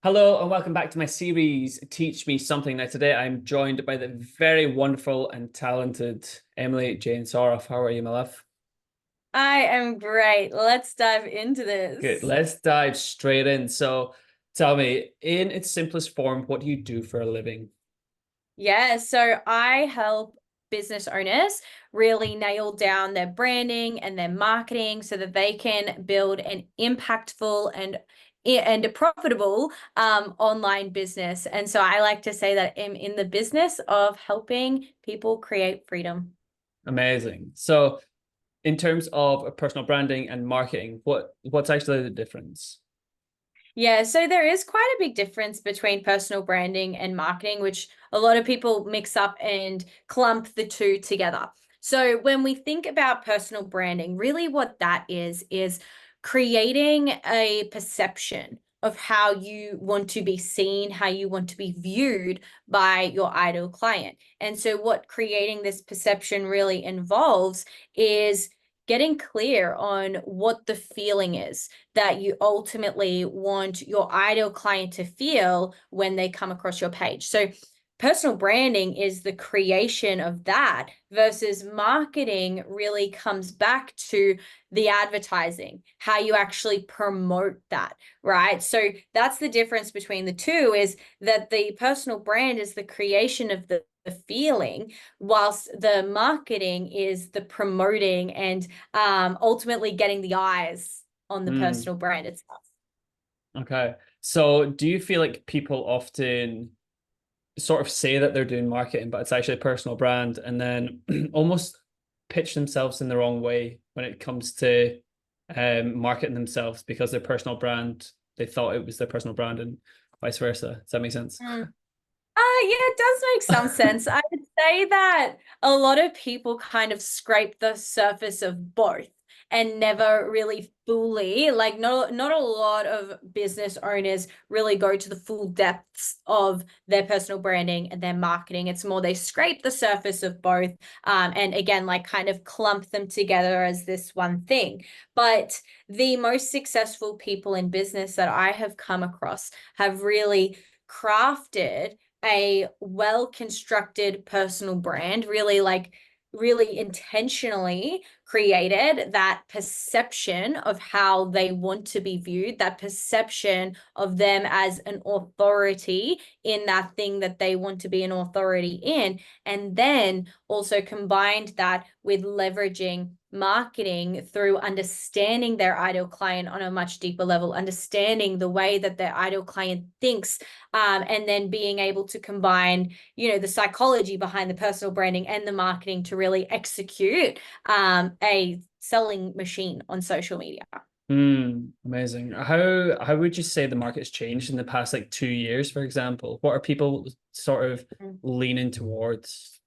Hello and welcome back to my series, Teach Me Something. Now, today I'm joined by the very wonderful and talented Emily Jane Sarroff. How are you, my love? I am great. Let's dive into Good. this. Let's dive straight in. So, tell me, in its simplest form, what do you do for a living? Yeah, so I help business owners really nail down their branding and their marketing so that they can build an impactful and a profitable online business. And so I like to say that I'm in the business of helping people create freedom. Amazing. So, in terms of personal branding and marketing, what's actually the difference? Yeah, so there is quite a big difference between personal branding and marketing, which a lot of people mix up and clump the two together. So when we think about personal branding, really what that is creating a perception of how you want to be seen, how you want to be viewed by your ideal client. And so what creating this perception really involves is getting clear on what the feeling is that you ultimately want your ideal client to feel when they come across your page. So personal branding is the creation of that versus marketing really comes back to the advertising, how you actually promote that, right? So that's the difference between the two is that the personal brand is the creation of the feeling, whilst the marketing is the promoting and ultimately getting the eyes on the Hmm. personal brand itself. Okay. So, do you feel like people often sort of say that they're doing marketing, but it's actually a personal brand, and then almost pitch themselves in the wrong way when it comes to marketing themselves because their personal brand, they thought it was their personal brand and vice versa. Does that make sense? Mm. Yeah, it does make some sense. I would say that a lot of people kind of scrape the surface of both and never really fully, like not a lot of business owners really go to the full depths of their personal branding and their marketing. It's more they scrape the surface of both, and again, like kind of clump them together as this one thing. But the most successful people in business that I have come across have really crafted a well-constructed personal brand, really intentionally created that perception of how they want to be viewed, that perception of them as an authority in that thing that they want to be an authority in, and then also combined that with leveraging marketing through understanding their ideal client on a much deeper level, understanding the way that their ideal client thinks, and then being able to combine, the psychology behind the personal branding and the marketing to really execute a selling machine on social media. Amazing. How would you say the market's changed in the past like 2 years, for example? What are people sort of leaning towards?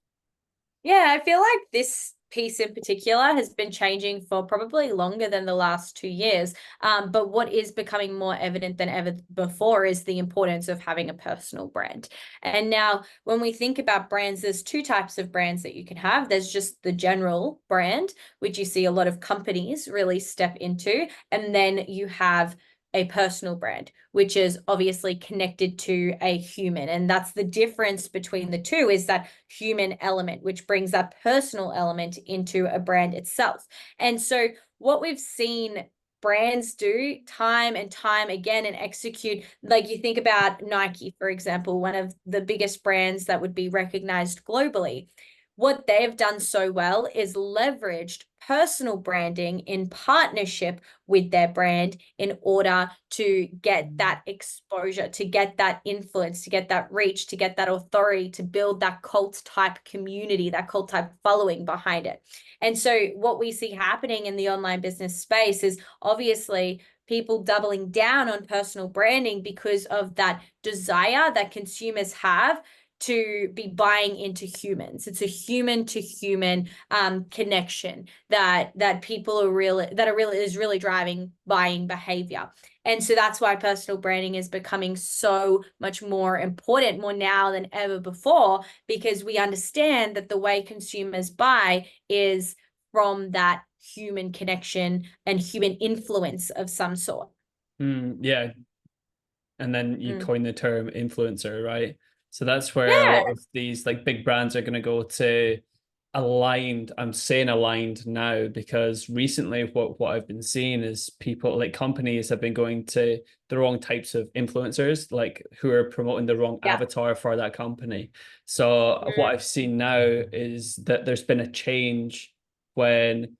Yeah, I feel like this piece in particular has been changing for probably longer than the last 2 years. But what is becoming more evident than ever before is the importance of having a personal brand. And now, when we think about brands, there's two types of brands that you can have. There's just the general brand, which you see a lot of companies really step into. And then you have a personal brand, which is obviously connected to a human. And that's the difference between the two is that human element, which brings that personal element into a brand itself. And so what we've seen brands do time and time again and execute, like you think about Nike, for example, one of the biggest brands that would be recognized globally. What they have done so well is leveraged personal branding in partnership with their brand in order to get that exposure, to get that influence, to get that reach, to get that authority, to build that cult type community, that cult type following behind it. And so, what we see happening in the online business space is obviously people doubling down on personal branding because of that desire that consumers have to be buying into humans. It's a human to human connection that people are really is really driving buying behavior. And so that's why personal branding is becoming so much more important, more now than ever before, because we understand that the way consumers buy is from that human connection and human influence of some sort. Yeah, and then you Mm. coin the term influencer, right? So that's where a Yeah. lot of these like big brands are going to go to aligned. I'm saying aligned now because recently what I've been seeing is people like companies have been going to the wrong types of influencers, like who are promoting the wrong Yeah. avatar for that company. So what I've seen now is that there's been a change when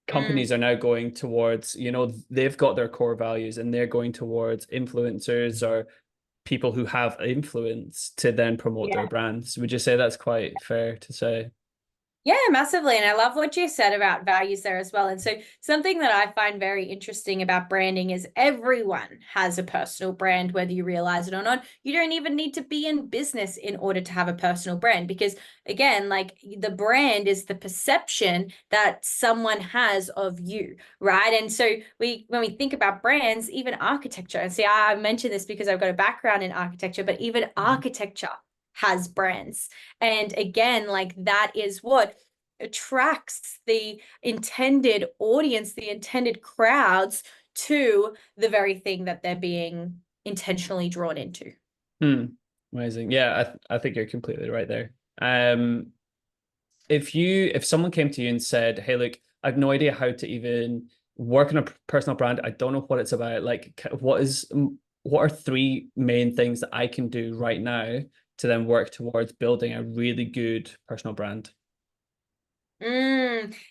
Mm. companies are now going towards, you know, they've got their core values and they're going towards influencers or people who have influence to then promote their Yeah. brands. Would you say that's quite fair to say? Yeah, massively. And I love what you said about values there as well. And so, something that I find very interesting about branding is everyone has a personal brand, whether you realize it or not. You don't even need to be in business in order to have a personal brand, because, again, like the brand is the perception that someone has of you, right? And so, when we think about brands, even architecture, and see, I mentioned this because I've got a background in architecture, but even architecture has brands. And again, like that is what attracts the intended audience, the intended crowds to the very thing that they're being intentionally drawn into. Hmm. Amazing. Yeah, I think you're completely right there. Um, if someone came to you and said, "Hey, look, I have no idea how to even work on a personal brand. I don't know what it's about. Like, what are three main things that I can do right now to then work towards building a really good personal brand?"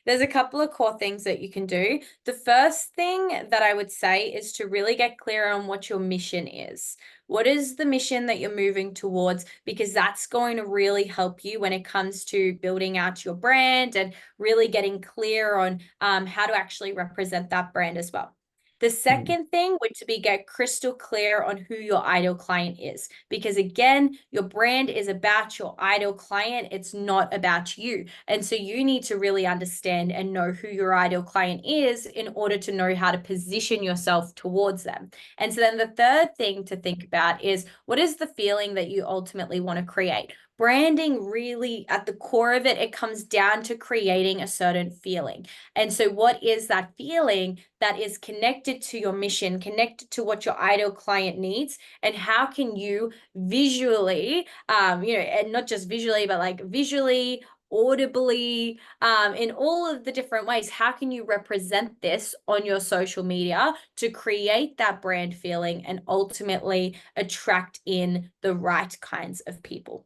There's a couple of core things that you can do. The first thing that I would say is to really get clear on what your mission is. What is the mission that you're moving towards? Because that's going to really help you when it comes to building out your brand and really getting clear on how to actually represent that brand as well. The Hmm. second thing would to be get crystal clear on who your ideal client is. Because again, your brand is about your ideal client. It's not about you. And so you need to really understand and know who your ideal client is in order to know how to position yourself towards them. And so then the third thing to think about is what is the feeling that you ultimately want to create? Branding really, at the core of it, it comes down to creating a certain feeling. And so, what is that feeling that is connected to your mission, connected to what your ideal client needs? And how can you visually, and not just visually, but like visually, audibly, in all of the different ways, how can you represent this on your social media to create that brand feeling and ultimately attract in the right kinds of people?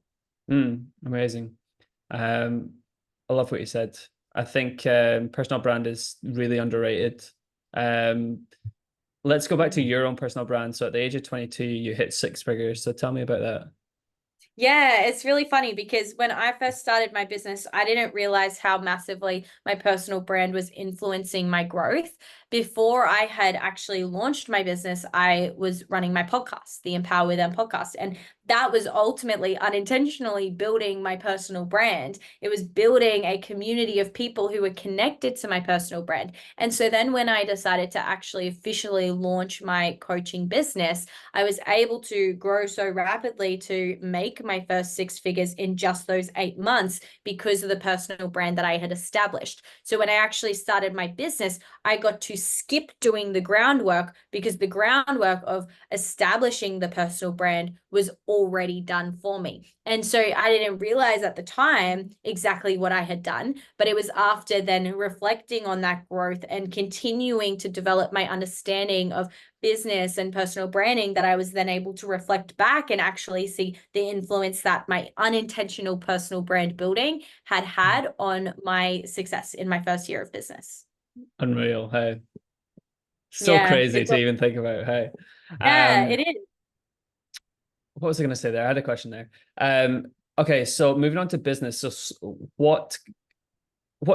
Amazing. Um, I love what you said. I think personal brand is really underrated. Um, let's go back to your own personal brand. So at the age of 22, you hit six figures. So tell me about that. Yeah, it's really funny because when I first started my business, I didn't realize how massively my personal brand was influencing my growth. Before I had actually launched my business, I was running my podcast, the Empower With Them podcast. And that was ultimately unintentionally building my personal brand. It was building a community of people who were connected to my personal brand. And so then when I decided to actually officially launch my coaching business, I was able to grow so rapidly to make my first six figures in just those 8 months because of the personal brand that I had established. So when I actually started my business, I got to skip doing the groundwork because the groundwork of establishing the personal brand was already done for me. And so I didn't realize at the time exactly what I had done, but it was after then reflecting on that growth and continuing to develop my understanding of business and personal branding that I was then able to reflect back and actually see the influence that my unintentional personal brand building had on my success in my first year of business. Unreal. Hey, so Yeah, crazy it's to even think about. Hey, yeah, it um, is. what was I going to say there? I had a question there. Okay, so moving on to business. So what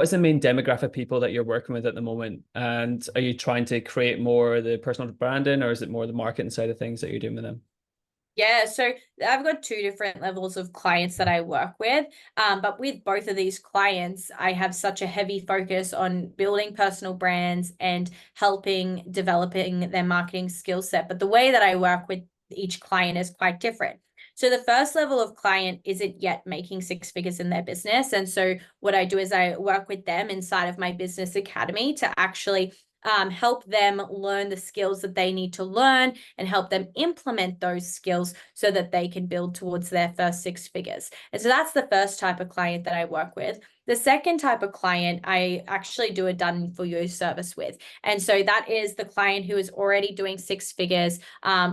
is the main demographic of people that you're working with at the moment? And are you trying to create more of the personal branding, or is it more the marketing side of things that you're doing with them? Yeah, so I've got two different levels of clients that I work with. But with both of these clients, I have such a heavy focus on building personal brands and helping developing their marketing skill set. But the way that I work with each client is quite different. So the first level of client isn't yet making six figures in their business. And so what I do is I work with them inside of my business academy to actually help them learn the skills that they need to learn and help them implement those skills so that they can build towards their first 6 figures. And so that's the first type of client that I work with. The second type of client I actually do a done for you service with. And so that is the client who is already doing 6 figures,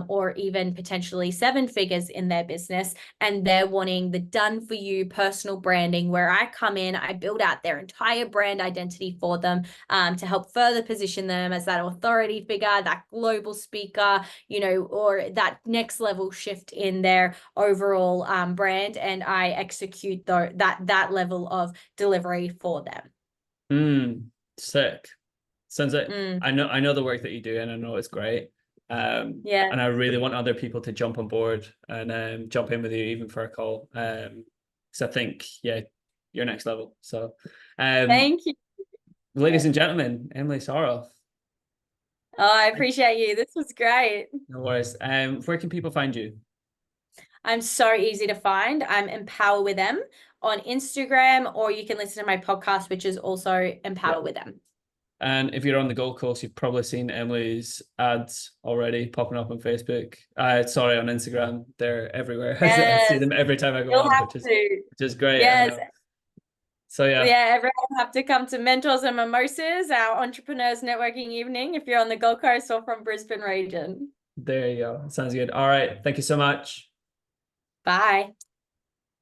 or even potentially 7 figures in their business. And they're wanting the done for you personal branding, where I come in, I build out their entire brand identity for them, to help further position them as that authority figure, that global speaker, or that next level shift in their overall brand. And I execute that level of delivery for them. Sick. Sounds like Mm. I know the work that you do, and I know it's great. Yeah. And I really want other people to jump on board and jump in with you even for a call. So I think, yeah, you're next level. So Thank you. ladies and gentlemen, Emily Sarroff. Oh, I appreciate you. This was great. No worries. Where can people find you? I'm so easy to find. I'm Empower with Em on Instagram, or you can listen to my podcast, which is also Empower with Em. And if you're on the Gold Coast, you've probably seen Emily's ads already popping up on Facebook. Sorry, on Instagram. They're everywhere. I see Yes, them every time I go you'll on, have which to. is great. Yes. So yeah. Yeah, everyone will have to come to Mentors and Mimosas, our entrepreneurs networking evening, if you're on the Gold Coast or from Brisbane region. There you go. Sounds good. All right. Thank you so much. Bye.